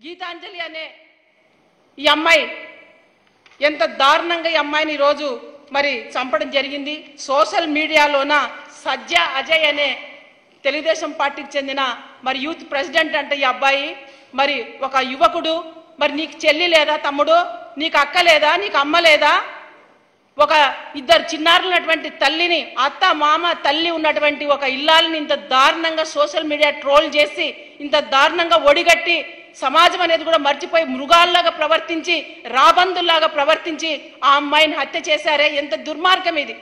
గీతాంజలి అనే ఈ అమ్మాయి ఎంత దారుణంగా ఈ అమ్మాయిని ఈరోజు మరి చంపడం జరిగింది. సోషల్ మీడియాలోన సజ్జా అజయ్ అనే తెలుగుదేశం పార్టీకి చెందిన మరి యూత్ ప్రెసిడెంట్ అంటే ఈ అబ్బాయి మరి ఒక యువకుడు, మరి నీకు చెల్లి లేదా తమ్ముడు, నీకు అక్క లేదా, నీకు అమ్మ లేదా, ఒక ఇద్దరు చిన్నారులు ఉన్నటువంటి తల్లిని, అత్త మామ తల్లి ఉన్నటువంటి ఒక ఇల్లాలని ఇంత దారుణంగా సోషల్ మీడియా ట్రోల్ చేసి ఇంత దారుణంగా ఒడిగట్టి సమాజం అనేది కూడా మర్చిపోయి మృగాల్లాగా ప్రవర్తించి రాబందుల్లాగా ప్రవర్తించి ఆ అమ్మాయిని హత్య చేశారే, ఎంత దుర్మార్గం ఇది.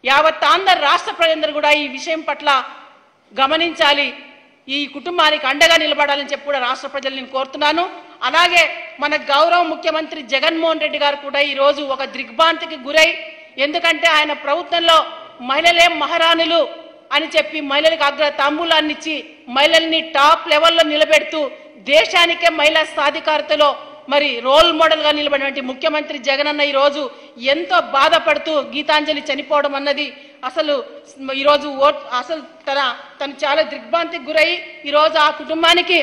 యావత్ ఆంధ్ర రాష్ట్ర ప్రజలందరూ కూడా ఈ విషయం పట్ల గమనించాలి, ఈ కుటుంబానికి అండగా నిలబడాలని చెప్పి కూడా రాష్ట్ర ప్రజలు నేను కోరుతున్నాను. అలాగే మన గౌరవ ముఖ్యమంత్రి జగన్మోహన్ రెడ్డి గారు కూడా ఈరోజు ఒక దిగ్భ్రాంతికి గురై, ఎందుకంటే ఆయన ప్రభుత్వంలో మహిళలే మహారాణులు అని చెప్పి మహిళలకు అగ్ర తాంబూలాన్ని ఇచ్చి మహిళల్ని టాప్ లెవెల్లో నిలబెడుతూ దేశానికే మహిళా సాధికారతలో మరి రోల్ మోడల్ గా నిలబడినటువంటి ముఖ్యమంత్రి జగనన్న ఈరోజు ఎంతో బాధపడుతూ గీతాంజలి చనిపోవడం అన్నది అసలు ఈరోజు అసలు తను చాలా దిగ్భ్రాంతికి గురై ఈరోజు ఆ కుటుంబానికి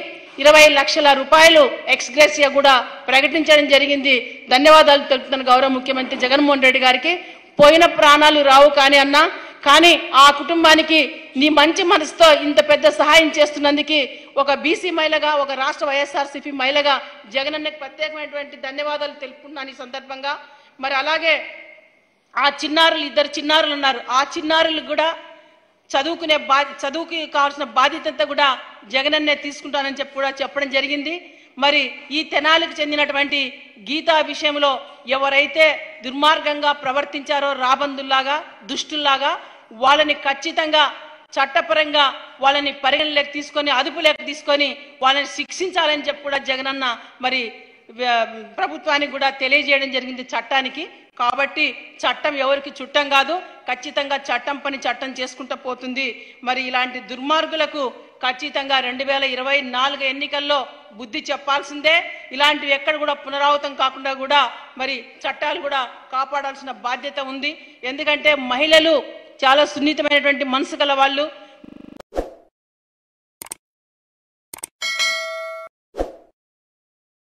20 లక్షల రూపాయలు ఎక్స్గ్రేసియా కూడా ప్రకటించడం జరిగింది. ధన్యవాదాలు తెలుపుతున్నాను గౌరవ ముఖ్యమంత్రి జగన్మోహన్ రెడ్డి గారికి. పోయిన ప్రాణాలు రావు కానీ ఆ కుటుంబానికి నీ మంచి మనసుతో ఇంత పెద్ద సహాయం చేస్తున్నందుకు ఒక బీసీ మహిళగా, ఒక రాష్ట్ర వైఎస్ఆర్సీపీ మహిళగా జగనన్నకి ప్రత్యేకమైనటువంటి ధన్యవాదాలు తెలుపుతున్నాను ఈ సందర్భంగా. మరి అలాగే ఆ చిన్నారులు, ఇద్దరు చిన్నారులు ఉన్నారు, ఆ చిన్నారులు కూడా చదువుకి కావాల్సిన బాధ్యత అంతా కూడా జగనన్నే తీసుకుంటానని చెప్పి కూడా చెప్పడం జరిగింది. మరి ఈ తెనాలికి చెందినటువంటి గీతా విషయంలో ఎవరైతే దుర్మార్గంగా ప్రవర్తించారో రాబందుల్లాగా, దుష్టుల్లాగా, వాళ్ళని ఖచ్చితంగా చట్టపరంగా వాళ్ళని పరిగణలోకి తీసుకొని, అదుపులోకి తీసుకొని వాళ్ళని శిక్షించాలని చెప్పి కూడా జగనన్న మరి ప్రభుత్వానికి కూడా తెలియజేయడం జరిగింది చట్టానికి. కాబట్టి చట్టం ఎవరికి చుట్టం కాదు, ఖచ్చితంగా చట్టం పని చట్టం చేసుకుంటూ పోతుంది. మరి ఇలాంటి దుర్మార్గులకు ఖచ్చితంగా 2024 ఎన్నికల్లో బుద్ధి చెప్పాల్సిందే. ఇలాంటివి ఎక్కడ కూడా పునరావృతం కాకుండా కూడా మరి చట్టాలు కూడా కాపాడాల్సిన బాధ్యత ఉంది. ఎందుకంటే మహిళలు చాలా సున్నితమైనటువంటి మనసు గల వాళ్ళు.